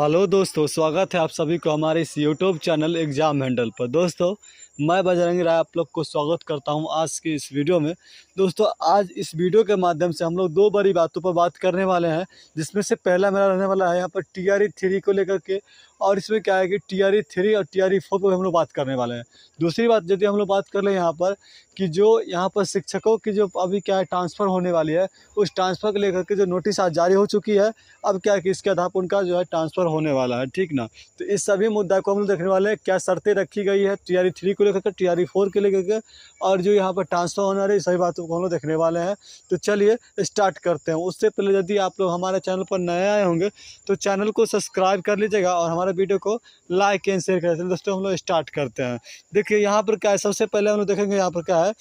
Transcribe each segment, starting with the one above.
Hello दोस्तों, स्वागत है आप सभी को हमारे इस यूट्यूब चैनल एग्ज़ाम हैंडल पर। दोस्तों, मैं बजरंगी राय आप लोग को स्वागत करता हूं आज की इस वीडियो में। दोस्तों, आज इस वीडियो के माध्यम से हम लोग दो बड़ी बातों पर बात करने वाले हैं, जिसमें से पहला मेरा रहने वाला है यहाँ पर टीआरई 3 को लेकर के, और इसमें क्या है कि टीआरई 3 और टीआरई 4 पर हम लोग बात करने वाले हैं। दूसरी बात यदि हम लोग बात कर लें यहाँ पर कि जो यहाँ पर शिक्षकों की जो अभी क्या है ट्रांसफ़र होने वाली है, उस ट्रांसफ़र को लेकर के जो नोटिस आज जारी हो चुकी है, अब क्या है कि इसके आधार पर उनका जो है ट्रांसफ़र होने वाला है, ठीक ना। तो इस सभी मुद्दा को हम लोग देखने वाले हैं, क्या शर्तें रखी गई है टीआरई 3 को लेकर के, टीआरई 4 को लेकर के, और जो यहाँ पर ट्रांसफ़र होने वाली सभी बातों को हम लोग देखने वाले हैं। तो चलिए स्टार्ट करते हैं। उससे पहले यदि आप लोग हमारे चैनल पर नए आए होंगे तो चैनल को सब्सक्राइब कर लीजिएगा और हमारे वीडियो को लाइक एंड शेयर करें। दोस्तों, हम लोग स्टार्ट करते हैं। देखिए यहाँ पर क्या है, सबसे पहले हम लोग देखेंगे यहाँ पर क्या है,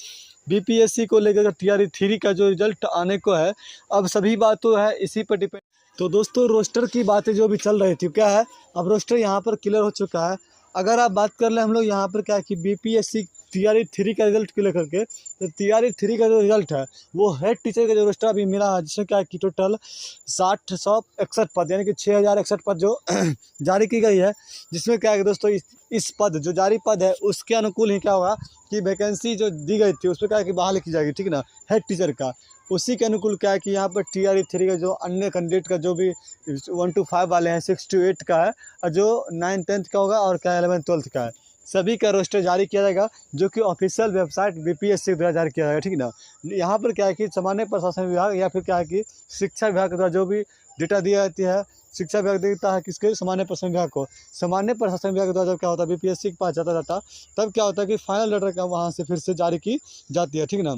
बीपीएससी को लेकर टीआरई 3 का जो रिजल्ट आने को है, अब सभी बातों है इसी पर डिपेंड। तो दोस्तों, रोस्टर की बातें जो भी चल रही थी, क्या है अब रोस्टर यहाँ पर क्लियर हो चुका है। अगर आप बात कर लें हम लोग यहाँ पर क्या है कि बीपीएससी टीआरई 3 का रिजल्ट को लेकर के, तो टीआरई 3 का जो रिजल्ट है वो हेड टीचर का जो रोस्टर अभी मिला है, जिसमें क्या है कि टोटल 661 पद यानी कि 6061 पद जो जारी की गई है, जिसमें क्या है कि दोस्तों इस पद जो जारी पद है उसके अनुकूल ही क्या होगा कि वैकेंसी जो दी गई थी उसमें क्या है कि बहाली की जाएगी, ठीक ना, हेड टीचर का। उसी के अनुकूल क्या है कि यहाँ पर टीआरई 3 का जो अन्य कैंडिडेट का जो भी 1 to 5 वाले हैं, 6 to 8 का है, और जो 9th 10th का होगा और क्या 11th 12th का है, सभी का रोस्टर जारी किया जाएगा, जो कि ऑफिशियल वेबसाइट बीपीएससी द्वारा जारी किया जाएगा, ठीक ना। यहाँ पर क्या है कि सामान्य प्रशासन विभाग या फिर क्या है कि शिक्षा विभाग के द्वारा जो भी डेटा दिया जाती है, शिक्षा विभाग देता है किसके, सामान्य प्रशासन विभाग को। सामान्य प्रशासन विभाग के द्वारा जब क्या होता है बीपीएससी के पास जाता तब क्या होता है कि फाइनल लेटर का वहाँ से फिर से जारी की जाती है, ठीक ना।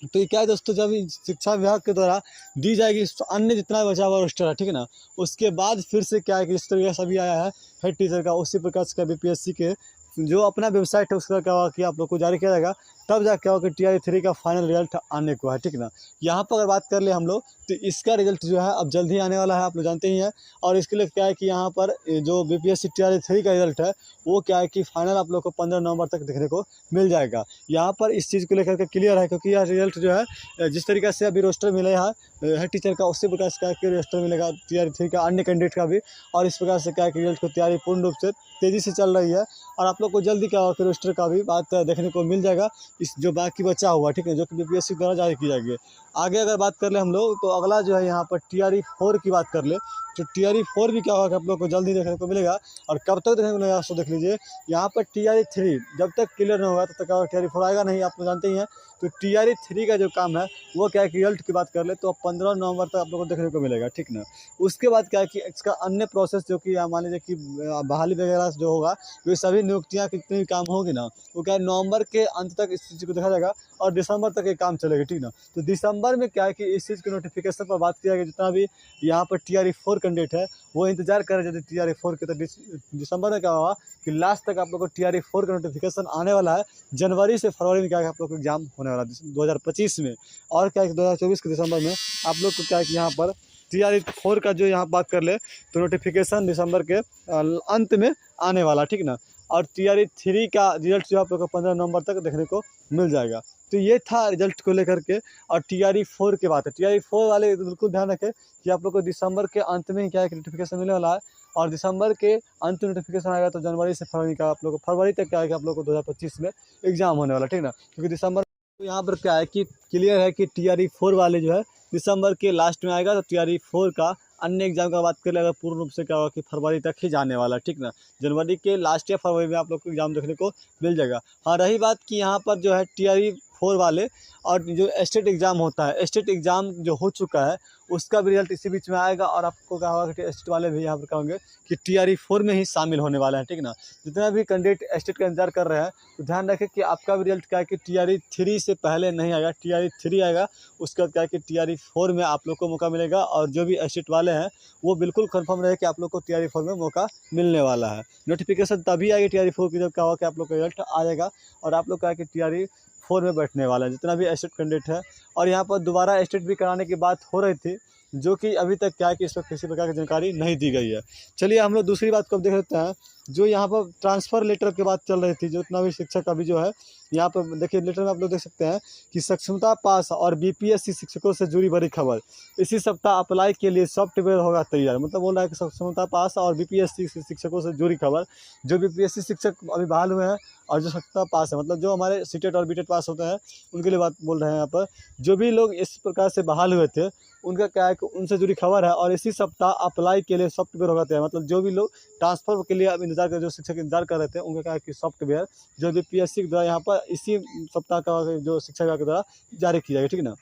तो ये क्या है दोस्तों, जब शिक्षा विभाग के द्वारा दी जाएगी अन्य जितना बचा हुआ रोस्टर है, ठीक है ना, उसके बाद फिर से क्या है कि इस तरीके से सभी आया है हेड टीचर का, उसी प्रकार से बीपीएससी के जो अपना वेबसाइट है उसका क्या होगा कि आप लोग को जारी किया जाएगा, तब जा क्या होगा कि टीआरई 3 का फाइनल रिजल्ट आने को है, ठीक ना। यहाँ पर अगर बात कर ले हम लोग तो इसका रिजल्ट जो है अब जल्द ही आने वाला है, आप लोग जानते ही हैं। और इसके लिए क्या है कि यहाँ पर जो बीपीएससी टीआरई 3 का रिजल्ट है वो क्या है कि फाइनल आप लोग को 15 नवंबर तक देखने को मिल जाएगा। यहाँ पर इस चीज़ को लेकर के क्लियर है, क्योंकि यह रिजल्ट जो है जिस तरीके से अभी रोस्टर मिला है हेड टीचर का, उसी प्रकार से क्या है कि रोस्टर मिलेगा टीआरई 3 का अन्य कैंडिडेट का भी, और इस प्रकार से क्या है कि रिजल्ट को तैयारी पूर्ण रूप से तेज़ी से चल रही है, और आप लोग को जल्दी क्या होगा कि रोस्टर का भी बात देखने को मिल जाएगा, इस जो बाकी बचा हुआ, ठीक है, जो कि बीपीएससी द्वारा जारी की जाएगी। आगे अगर बात कर ले हम लोग तो अगला जो है यहाँ पर टीआरई 4 की बात कर ले, तो टीआरई 4 भी क्या होगा कि आप लोग को जल्दी देखने को मिलेगा। और कब तक देखने को मिलेगा तो देख लीजिए, यहाँ पर टीआरई 3 जब तक क्लियर नहीं होगा तब तक टीआरई 4 आएगा नहीं, आप लोग जानते ही हैं। तो टीआरई 3 का जो काम है वो क्या है कि रिजल्ट की बात कर ले तो 15 नवंबर तक आप लोग को देखने को मिलेगा, ठीक ना। उसके बाद क्या है कि इसका अन्य प्रोसेस जो कि मान लीजिए कि बहाली वगैरह जो होगा, ये सभी नियुक्तियाँ कितनी भी काम होगी ना, वो क्या है नवंबर के अंत तक इस चीज़ को देखा जाएगा और दिसंबर तक ये काम चलेगा, ठीक ना। तो दिसंबर में क्या है कि इस चीज़ के नोटिफिकेशन पर बात किया गया, जितना भी यहाँ पर टीआरई 4 कैंडिडेट है वो इंतजार कर रहे हैं टीआरई 4 के, तो दिसंबर में क्या होगा कि लास्ट तक आप लोग को टीआरई 4 का नोटिफिकेशन आने वाला है। जनवरी से फरवरी में क्या है आप लोग को एग्जाम होने वाला है 2025 में, और क्या है 2024 के दिसंबर में आप लोग को क्या है कि यहाँ पर टीआरई 4 का जो यहाँ बात कर ले तो नोटिफिकेशन दिसंबर के अंत में आने वाला, ठीक ना। और टीआरई 3 का रिजल्ट जो आप लोग को 15 नवंबर तक देखने को मिल जाएगा। तो ये था रिजल्ट को लेकर के। और टीआरई 4 की बात है, टीआरई 4 वाले बिल्कुल ध्यान रखें कि आप लोग को दिसंबर के अंत में क्या है नोटिफिकेशन मिलने वाला है, और दिसंबर के अंत में नोटिफिकेशन आएगा तो जनवरी से फरवरी का आप लोग को, फरवरी तक क्या है कि आप लोग को 2025 में एग्जाम होने वाला, ठीक ना। क्योंकि दिसंबर तो यहाँ पर क्या है कि क्लियर है कि टीआरई 4 वाले जो है दिसंबर के लास्ट में आएगा, तो टीआरई 4 का अन्य एग्जाम का बात करें अगर पूर्ण रूप से क्या होगा कि फरवरी तक ही जाने वाला, ठीक ना। जनवरी के लास्ट या फरवरी में आप लोग को एग्जाम देखने को मिल जाएगा। हाँ, रही बात कि यहाँ पर जो है टीआरई 4 वाले और जो स्टेट एग्ज़ाम होता है, स्टेट एग्ज़ाम जो हो चुका है उसका भी रिजल्ट इसी बीच में आएगा, और आपको क्या होगा कि स्टेट वाले भी यहाँ पर क्या होंगे कि टीआरई 4 में ही शामिल होने वाले हैं, ठीक ना। जितना भी कैंडिडेट स्टेट का इंतजार कर रहे हैं तो ध्यान रखें कि आपका भी रिजल्ट क्या है कि टीआरई 3 से पहले नहीं आएगा, टीआरई 3 आएगा, उसके बाद क्या है कि टीआरई 4 में आप लोग को मौका मिलेगा। और जो भी स्टेट वाले हैं वो बिल्कुल कंफर्म रहे कि आप लोग को टीआरई 4 में मौका मिलने वाला है। नोटिफिकेशन तभी आएगी टीआरई 4 की जब क्या होगा कि आप लोग का रिजल्ट आ जाएगा और आप लोग क्या है कि टीआरई 4 में बैठने वाला है, जितना भी स्टेट कैंडिडेट है। और यहाँ पर दोबारा स्टेट भी कराने की बात हो रही थी, जो कि अभी तक क्या है कि इस पर किसी प्रकार की जानकारी नहीं दी गई है। चलिए हम लोग दूसरी बात को अब देख लेते हैं जो यहाँ पर ट्रांसफ़र लेटर की बात चल रही थी, जो इतना भी शिक्षक अभी जो है यहाँ पर देखिए लेटर में आप लोग देख सकते हैं कि सक्षमता पास और बीपीएससी शिक्षकों से जुड़ी बड़ी खबर। इसी सप्ताह अप्लाई के लिए सॉफ्टवेयर होगा तैयार। मतलब बोल रहा है कि सक्षमता पास और बीपीएससी शिक्षकों से जुड़ी खबर। जो बीपीएससी शिक्षक अभी बहाल हुए हैं और जो सक्षमता पास है, मतलब जो हमारे सीटेट और बीटेट पास होते हैं उनके लिए बात बोल रहे हैं यहाँ पर। जो भी लोग इस प्रकार से बहाल हुए थे उनका क्या है कि उनसे जुड़ी खबर है। और इसी सप्ताह अप्लाई के लिए सॉफ्टवेयर होगा तैयार। मतलब जो भी लोग ट्रांसफ़र के लिए अब इंतजार कर, जो शिक्षक इंतजार कर रहे थे, उनका क्या है कि सॉफ्टवेयर जो बीपीएससी के द्वारा यहाँ पर इसी सप्ताह का जो शिक्षा विभाग के द्वारा जारी की जाएगी, ठीक है ना।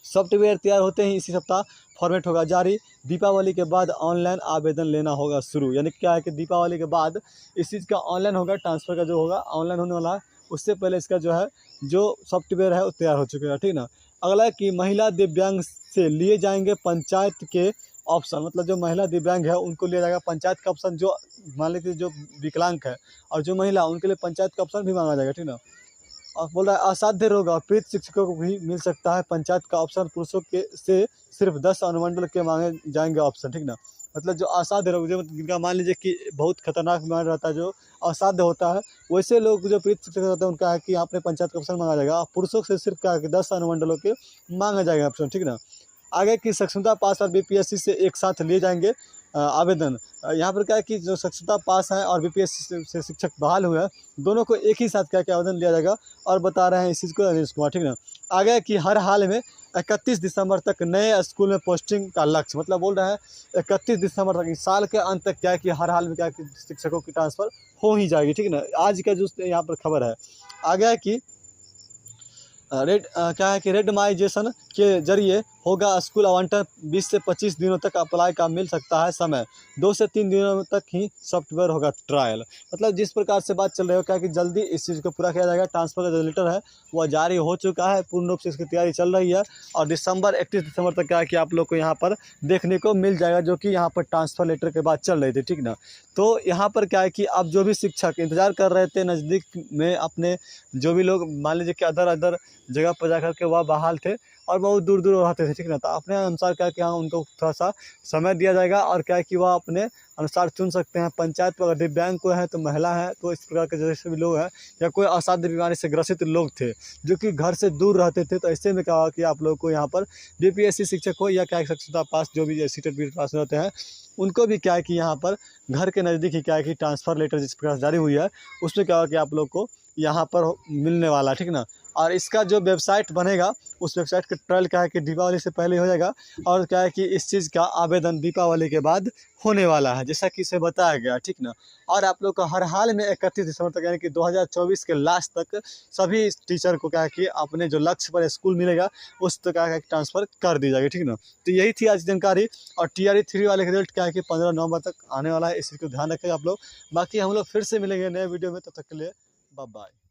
सॉफ्टवेयर तैयार होते ही इसी सप्ताह फॉर्मेट होगा जारी। दीपावली के बाद ऑनलाइन आवेदन लेना होगा शुरू। यानी क्या है कि दीपावली के बाद इस चीज़ का ऑनलाइन होगा, ट्रांसफ़र का जो होगा ऑनलाइन होने वाला है। उससे पहले इसका जो है जो सॉफ्टवेयर है वो तैयार हो चुका है, ठीक ना। अगला है कि महिला दिव्यांग से लिए जाएंगे पंचायत के ऑप्शन। मतलब जो महिला दिव्यांग है उनको लिया जाएगा पंचायत का ऑप्शन। जो मान लीजिए जो विकलांग है और जो महिला, उनके लिए पंचायत का ऑप्शन भी मांगा जाएगा, ठीक ना। और बोल रहा है असाध्य रोग और पीड़ित शिक्षकों को भी मिल सकता है पंचायत का ऑप्शन। पुरुषों के से सिर्फ 10 अनुमंडल के मांगे जाएंगे ऑप्शन, ठीक ना। मतलब जो असाध्य रोग, जो जिनका मान लीजिए कि बहुत खतरनाक बीमारी रहता है, जो असाध्य होता है, वैसे लोग जो पीड़ित शिक्षक होते हैं उनका है कि यहाँ पे पंचायत का ऑप्शन मांगा जाएगा। और पुरुषों से सिर्फ क्या है कि 10 अनुमंडलों के मांगा जाएगा ऑप्शन, ठीक ना। आगे की सक्षमता पास और बीपीएससी से एक साथ लिए जाएंगे आवेदन। यहाँ पर क्या है कि जो सक्षमता पास है और बीपीएससी से शिक्षक बहाल हुए हैं, दोनों को एक ही साथ क्या क्या आवेदन लिया जाएगा। और बता रहे हैं इस चीज़ को रमेश कुमार, ठीक ना। आगे कि हर हाल में 31 दिसंबर तक नए स्कूल में पोस्टिंग का लक्ष्य। मतलब बोल रहे हैं 31 दिसंबर तक, इस साल के अंत तक क्या है कि हर हाल में क्या है कि शिक्षकों की ट्रांसफ़र हो ही जाएगी, ठीक है ना। आज का जो यहाँ पर खबर है। आगे है कि क्या है कि रेडमाइजेशन के जरिए होगा स्कूल आवंटन। 20 से 25 दिनों तक अप्लाई का मिल सकता है समय। 2 से 3 दिनों तक ही सॉफ्टवेयर होगा ट्रायल। मतलब जिस प्रकार से बात चल रही है क्या कि जल्दी इस चीज़ को पूरा किया जाएगा। ट्रांसफ़र का जो लेटर है वह जारी हो चुका है, पूर्ण रूप से इसकी तैयारी चल रही है। और 31 दिसंबर तक क्या है कि आप लोग को यहाँ पर देखने को मिल जाएगा, जो कि यहाँ पर ट्रांसफ़र लेटर के बाद चल रही थी, ठीक ना। तो यहाँ पर क्या है कि अब जो भी शिक्षक इंतज़ार कर रहे थे नज़दीक में अपने, जो भी लोग मान लीजिए कि अदर जगह पर जा कर के वह बहाल थे और बहुत दूर दूर रहते थे, ठीक ना। तो अपने अनुसार क्या है कि हाँ उनको थोड़ा सा समय दिया जाएगा। और क्या है कि वह अपने अनुसार चुन सकते हैं पंचायत पर। अगर दिव्यांग कोई है तो महिला है, तो इस प्रकार के जैसे भी लोग हैं या कोई असाध्य बीमारी से ग्रसित लोग थे जो कि घर से दूर रहते थे, तो ऐसे में क्या हुआ कि आप लोग को यहाँ पर बीपीएससी शिक्षक हो या क्या सक्षमता पास जो भी सीटेट बीटेट पास रहते हैं, उनको भी क्या है कि यहाँ पर घर के नज़दीक ही क्या है कि ट्रांसफ़र लेटर जिस प्रकार जारी हुई है उसमें क्या हुआ कि आप लोग को यहाँ पर मिलने वाला, ठीक ना। और इसका जो वेबसाइट बनेगा उस वेबसाइट का ट्रायल क्या है कि दीपावली से पहले हो जाएगा। और क्या है कि इस चीज़ का आवेदन दीपावली के बाद होने वाला है, जैसा कि इसे बताया गया, ठीक ना। और आप लोग को हर हाल में 31 दिसंबर तक यानी कि 2024 के लास्ट तक सभी टीचर को क्या है कि अपने जो लक्ष्य पर स्कूल मिलेगा उस तक क्या है कि ट्रांसफ़र कर दी जाएगी, ठीक ना। तो यही थी आज की जानकारी। और TRE 3 वाले का रिजल्ट क्या है कि 15 नवंबर तक आने वाला है, इसी को ध्यान रखेगा आप लोग। बाकी हम लोग फिर से मिलेंगे नए वीडियो में, तब तक के लिए बाय बाय।